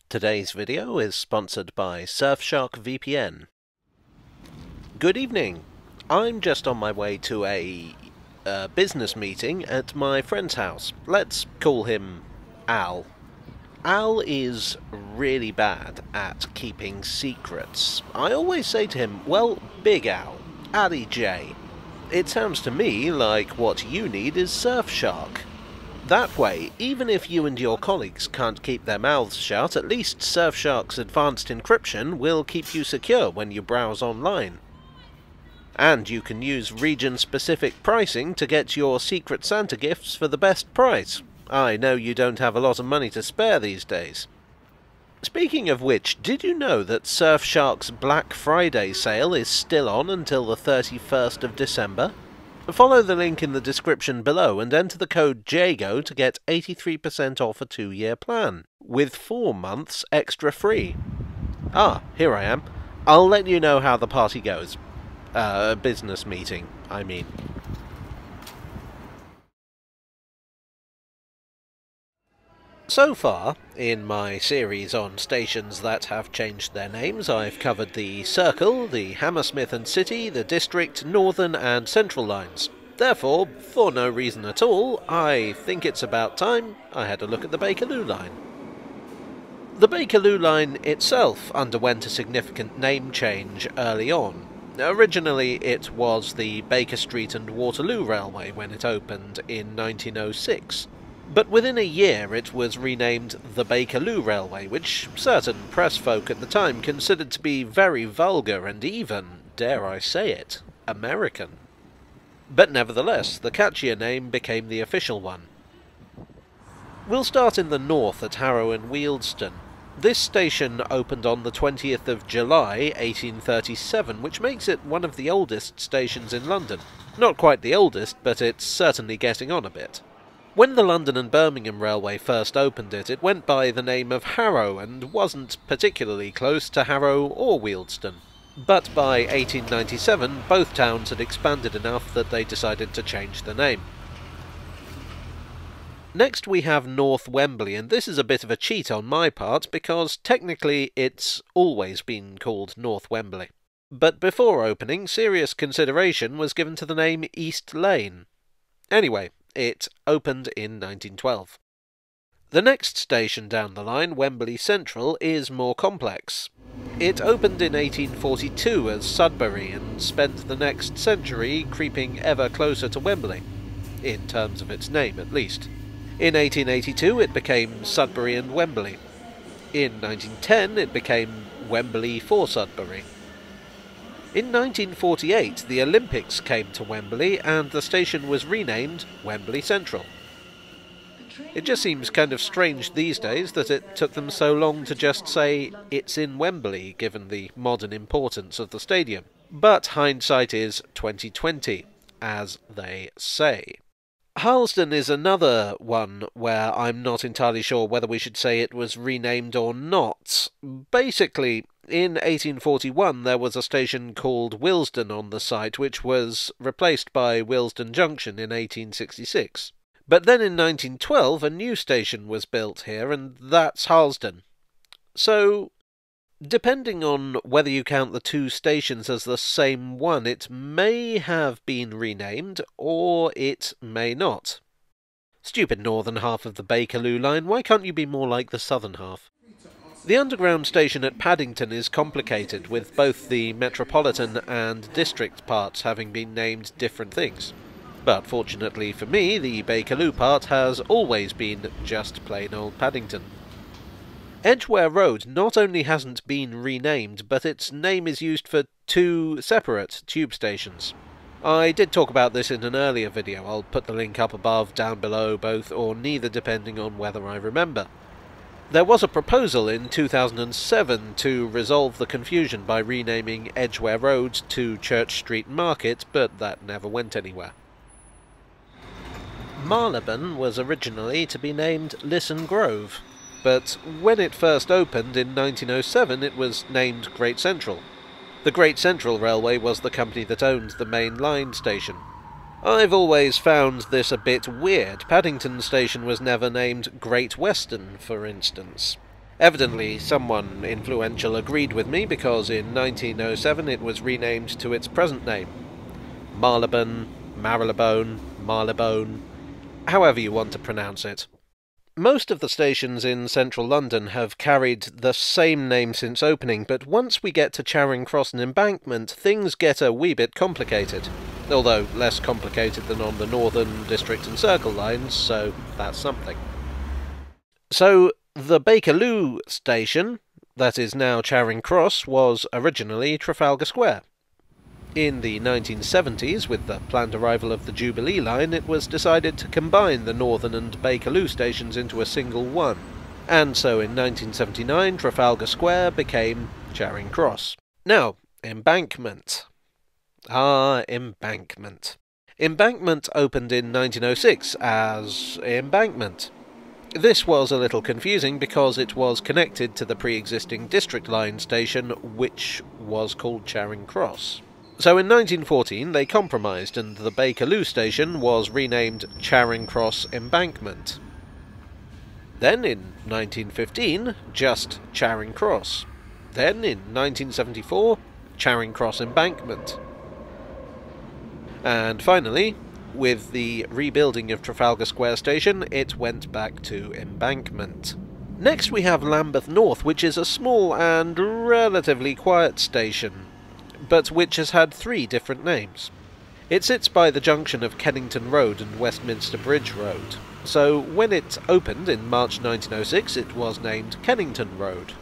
Today's video is sponsored by Surfshark VPN. Good evening. I'm just on my way to a business meeting at my friend's house. Let's call him Al. Al is really bad at keeping secrets. I always say to him, well, Big Al, Ali J. It sounds to me like what you need is Surfshark. That way, even if you and your colleagues can't keep their mouths shut, at least Surfshark's advanced encryption will keep you secure when you browse online. And you can use region-specific pricing to get your Secret Santa gifts for the best price. I know you don't have a lot of money to spare these days. Speaking of which, did you know that Surfshark's Black Friday sale is still on until the 31st of December? Follow the link in the description below and enter the code Jago to get 83% off a 2-year plan, with 4 months extra free. Ah, here I am. I'll let you know how the party goes. Business meeting, I mean. So far, in my series on stations that have changed their names, I've covered the Circle, the Hammersmith and City, the District, Northern and Central lines. Therefore, for no reason at all, I think it's about time I had a look at the Bakerloo Line. The Bakerloo Line itself underwent a significant name change early on. Originally it was the Baker Street and Waterloo Railway when it opened in 1906. But within a year it was renamed the Bakerloo Railway, which certain press folk at the time considered to be very vulgar and even, dare I say it, American. But nevertheless, the catchier name became the official one. We'll start in the north at HARROW and WEALDSTONE. This station opened on the 20th of July 1837, which makes it one of the oldest stations in London. Not quite the oldest, but it's certainly getting on a bit. When the London and Birmingham Railway first opened it, it went by the name of HARROW and wasn't particularly close to Harrow or Wealdstone. But by 1897, both towns had expanded enough that they decided to change the name. Next we have North Wembley, and this is a bit of a cheat on my part because technically it's always been called North Wembley. But before opening, serious consideration was given to the name East Lane. Anyway, it opened in 1912. The next station down the line, Wembley Central, is more complex. It opened in 1842 as Sudbury and spent the next century creeping ever closer to Wembley, in terms of its name at least. In 1882 it became Sudbury and Wembley. In 1910 it became Wembley for Sudbury. In 1948, the Olympics came to Wembley and the station was renamed Wembley Central. It just seems kind of strange these days that it took them so long to just say it's in Wembley, given the modern importance of the stadium. But hindsight is 2020, as they say. Harlesden is another one where I'm not entirely sure whether we should say it was renamed or not. Basically, in 1841 there was a station called Willesden on the site, which was replaced by Willesden Junction in 1866. But then in 1912 a new station was built here, and that's Harlesden. So, depending on whether you count the two stations as the same one, it may have been renamed, or it may not. Stupid northern half of the Bakerloo Line, why can't you be more like the southern half? The underground station at Paddington is complicated, with both the metropolitan and district parts having been named different things. But fortunately for me, the Bakerloo part has always been just plain old Paddington. Edgware Road not only hasn't been renamed, but its name is used for 2 separate tube stations. I did talk about this in an earlier video. I'll put the link up above, down below, both or neither depending on whether I remember. There was a proposal in 2007 to resolve the confusion by renaming Edgware Road to Church Street Market, but that never went anywhere. Marylebone was originally to be named Lisson Grove, but when it first opened in 1907 it was named Great Central. The Great Central Railway was the company that owned the main line station. I've always found this a bit weird. Paddington Station was never named Great Western, for instance. Evidently, someone influential agreed with me because in 1907 it was renamed to its present name. Marylebone, Marylebone, Marylebone, however you want to pronounce it. Most of the stations in central London have carried the same name since opening, but once we get to Charing Cross and Embankment, things get a wee bit complicated. Although less complicated than on the Northern District and Circle lines, so that's something. So, the Bakerloo station, that is now Charing Cross, was originally Trafalgar Square. In the 1970s, with the planned arrival of the Jubilee line, it was decided to combine the Northern and Bakerloo stations into a single one, and so in 1979 Trafalgar Square became Charing Cross. Now, Embankment. Ah, Embankment. Embankment opened in 1906 as Embankment. This was a little confusing because it was connected to the pre-existing District Line station, which was called Charing Cross. So in 1914 they compromised and the Bakerloo station was renamed Charing Cross Embankment. Then in 1915, just Charing Cross. Then in 1974, Charing Cross Embankment. And finally, with the rebuilding of Trafalgar Square station, it went back to Embankment. Next we have Lambeth North, which is a small and relatively quiet station, but which has had 3 different names. It sits by the junction of Kennington Road and Westminster Bridge Road, so when it opened in March 1906 it was named Kennington Road.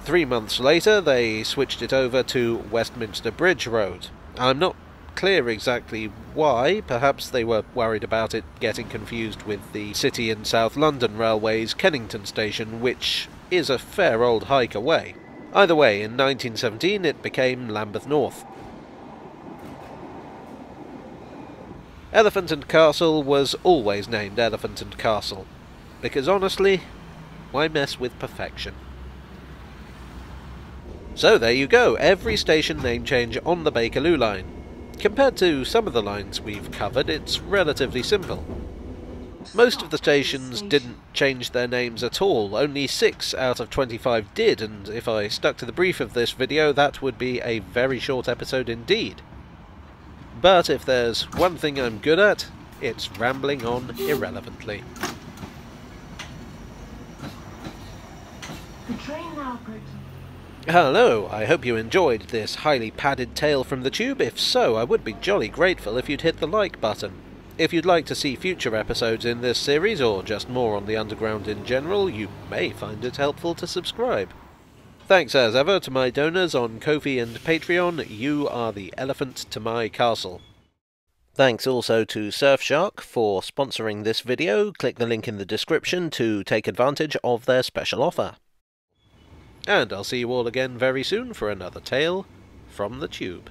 3 months later they switched it over to Westminster Bridge Road. I'm not clear exactly why. Perhaps they were worried about it getting confused with the City and South London Railway's Kennington station, which is a fair old hike away. Either way, in 1917 it became Lambeth North. Elephant and Castle was always named Elephant and Castle, because honestly, why mess with perfection? So there you go, every station name change on the Bakerloo line. Compared to some of the lines we've covered, it's relatively simple. Most of the stations didn't change their names at all, only 6 out of 25 did, and if I stuck to the brief of this video, that would be a very short episode indeed. But if there's one thing I'm good at, it's rambling on irrelevantly. The train now approaching. Hello, I hope you enjoyed this highly padded tale from the tube. If so, I would be jolly grateful if you'd hit the like button. If you'd like to see future episodes in this series, or just more on the underground in general, you may find it helpful to subscribe. Thanks as ever to my donors on Ko-fi and Patreon. You are the elephant to my castle. Thanks also to Surfshark for sponsoring this video. Click the link in the description to take advantage of their special offer. And I'll see you all again very soon for another tale from the tube.